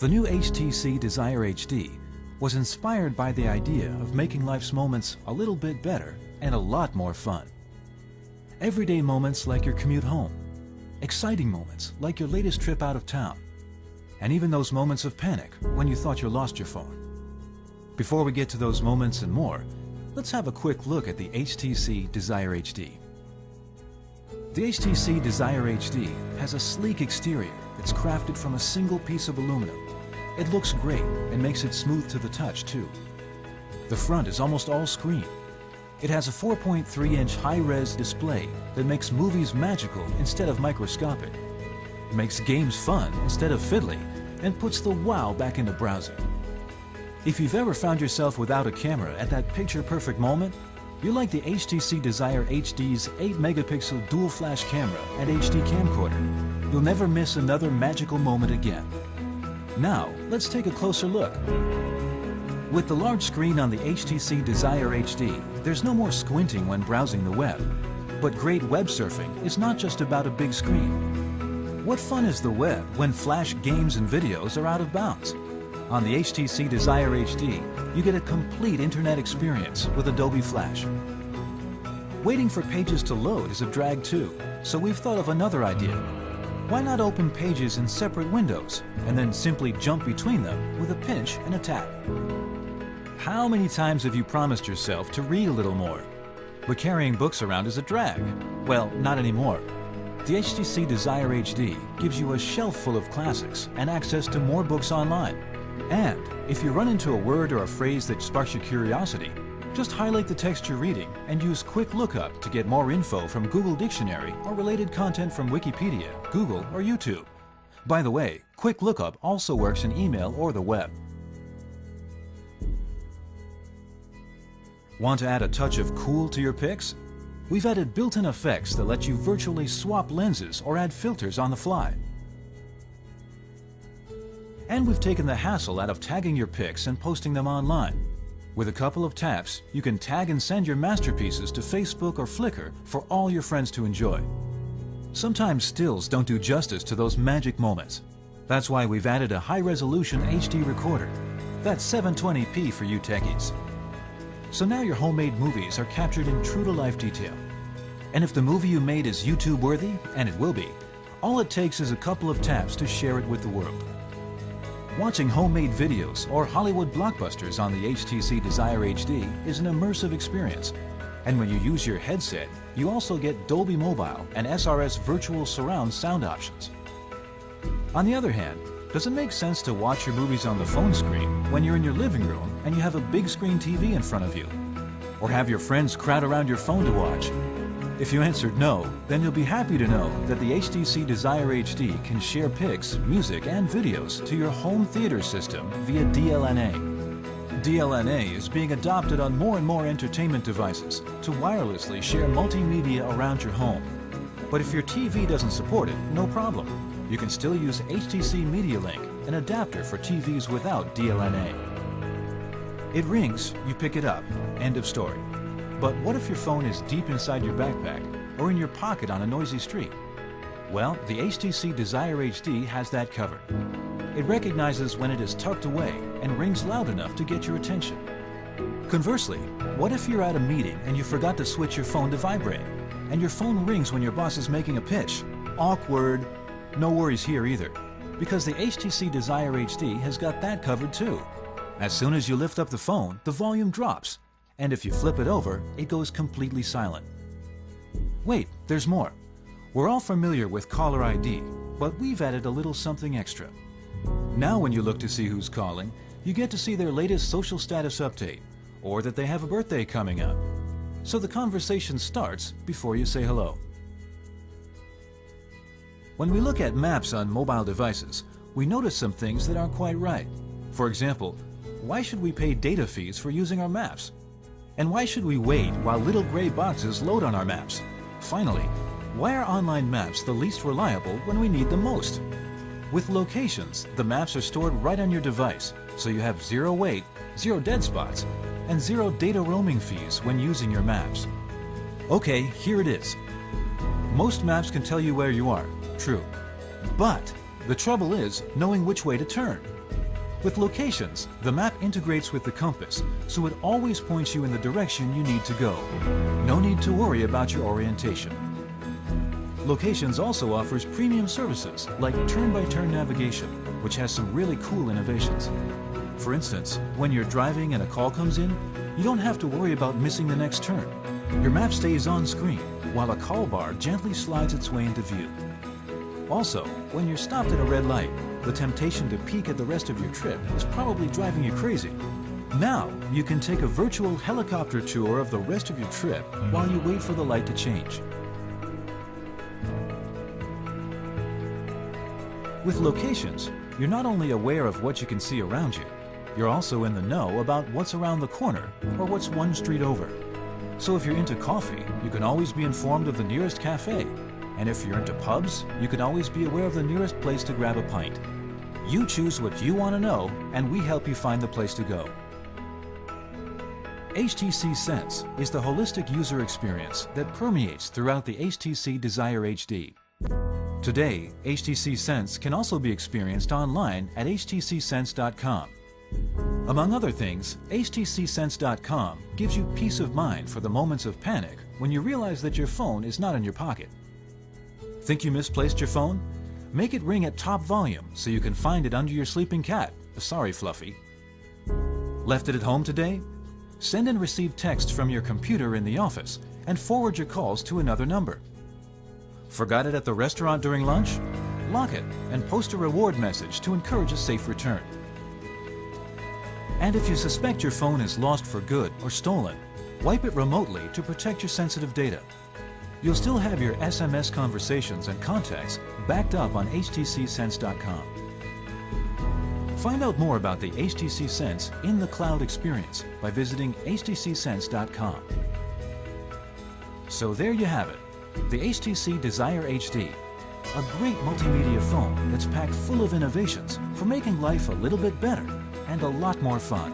The new HTC Desire HD was inspired by the idea of making life's moments a little bit better and a lot more fun. Everyday moments like your commute home, exciting moments like your latest trip out of town, and even those moments of panic when you thought you lost your phone. Before we get to those moments and more, let's have a quick look at the HTC Desire HD. The HTC Desire HD has a sleek exterior that's crafted from a single piece of aluminum. It looks great and makes it smooth to the touch too. The front is almost all screen. It has a 4.3-inch high-res display that makes movies magical instead of microscopic. It makes games fun instead of fiddly and puts the wow back into browsing. If you've ever found yourself without a camera at that picture-perfect moment, you'll like the HTC Desire HD's 8-megapixel dual-flash camera and HD camcorder. You'll never miss another magical moment again. Now, let's take a closer look. With the large screen on the HTC Desire HD, there's no more squinting when browsing the web. But great web surfing is not just about a big screen. What fun is the web when Flash games and videos are out of bounds? On the HTC Desire HD, you get a complete internet experience with Adobe Flash. Waiting for pages to load is a drag too, so we've thought of another idea. Why not open pages in separate windows and then simply jump between them with a pinch and a tap? How many times have you promised yourself to read a little more? But carrying books around is a drag. Well, not anymore. The HTC Desire HD gives you a shelf full of classics and access to more books online. And if you run into a word or a phrase that sparks your curiosity, just highlight the text you're reading and use Quick Lookup to get more info from Google Dictionary or related content from Wikipedia, Google, or YouTube. By the way, Quick Lookup also works in email or the web. Want to add a touch of cool to your pics? We've added built-in effects that let you virtually swap lenses or add filters on the fly. And we've taken the hassle out of tagging your pics and posting them online. With a couple of taps, you can tag and send your masterpieces to Facebook or Flickr for all your friends to enjoy. Sometimes stills don't do justice to those magic moments. That's why we've added a high-resolution HD recorder. That's 720p for you techies. So now your homemade movies are captured in true-to-life detail. And if the movie you made is YouTube-worthy, and it will be, all it takes is a couple of taps to share it with the world. Watching homemade videos or Hollywood blockbusters on the HTC Desire HD is an immersive experience. And when you use your headset, you also get Dolby Mobile and SRS Virtual Surround sound options. On the other hand, does it make sense to watch your movies on the phone screen when you're in your living room and you have a big screen TV in front of you? Or have your friends crowd around your phone to watch? If you answered no, then you'll be happy to know that the HTC Desire HD can share pics, music, and videos to your home theater system via DLNA. DLNA is being adopted on more and more entertainment devices to wirelessly share multimedia around your home. But if your TV doesn't support it, no problem. You can still use HTC Media Link, an adapter for TVs without DLNA. It rings, you pick it up. End of story. But what if your phone is deep inside your backpack or in your pocket on a noisy street? Well, the HTC Desire HD has that covered. It recognizes when it is tucked away and rings loud enough to get your attention. Conversely, what if you're at a meeting and you forgot to switch your phone to vibrate, and your phone rings when your boss is making a pitch? Awkward. No worries here either, because the HTC Desire HD has got that covered too. As soon as you lift up the phone, the volume drops. And if you flip it over, it goes completely silent. Wait, there's more. We're all familiar with caller ID, but we've added a little something extra. Now when you look to see who's calling, you get to see their latest social status update, or that they have a birthday coming up. So the conversation starts before you say hello. When we look at maps on mobile devices, we notice some things that aren't quite right. For example, why should we pay data fees for using our maps? And why should we wait while little gray boxes load on our maps? Finally, why are online maps the least reliable when we need them most? With locations, the maps are stored right on your device, so you have zero wait, zero dead spots, and zero data roaming fees when using your maps. Okay, here it is. Most maps can tell you where you are, true. But the trouble is knowing which way to turn. With locations, the map integrates with the compass, so it always points you in the direction you need to go. No need to worry about your orientation. Locations also offers premium services like turn-by-turn navigation, which has some really cool innovations. For instance, when you're driving and a call comes in, you don't have to worry about missing the next turn. Your map stays on screen, while a call bar gently slides its way into view. Also, when you're stopped at a red light, the temptation to peek at the rest of your trip is probably driving you crazy. Now, you can take a virtual helicopter tour of the rest of your trip while you wait for the light to change. With locations, you're not only aware of what you can see around you, you're also in the know about what's around the corner or what's one street over. So if you're into coffee, you can always be informed of the nearest cafe. And if you're into pubs, you can always be aware of the nearest place to grab a pint. You choose what you want to know, and we help you find the place to go. HTC Sense is the holistic user experience that permeates throughout the HTC Desire HD. Today, HTC Sense can also be experienced online at htcsense.com. Among other things, htcsense.com gives you peace of mind for the moments of panic when you realize that your phone is not in your pocket. Think you misplaced your phone? Make it ring at top volume so you can find it under your sleeping cat. Sorry, Fluffy. Left it at home today? Send and receive text from your computer in the office and forward your calls to another number. Forgot it at the restaurant during lunch? Lock it and post a reward message to encourage a safe return. And if you suspect your phone is lost for good or stolen, wipe it remotely to protect your sensitive data. You'll still have your SMS conversations and contacts backed up on htcsense.com. Find out more about the HTC Sense in the cloud experience by visiting htcsense.com. So there you have it, the HTC Desire HD, a great multimedia phone that's packed full of innovations for making life a little bit better and a lot more fun.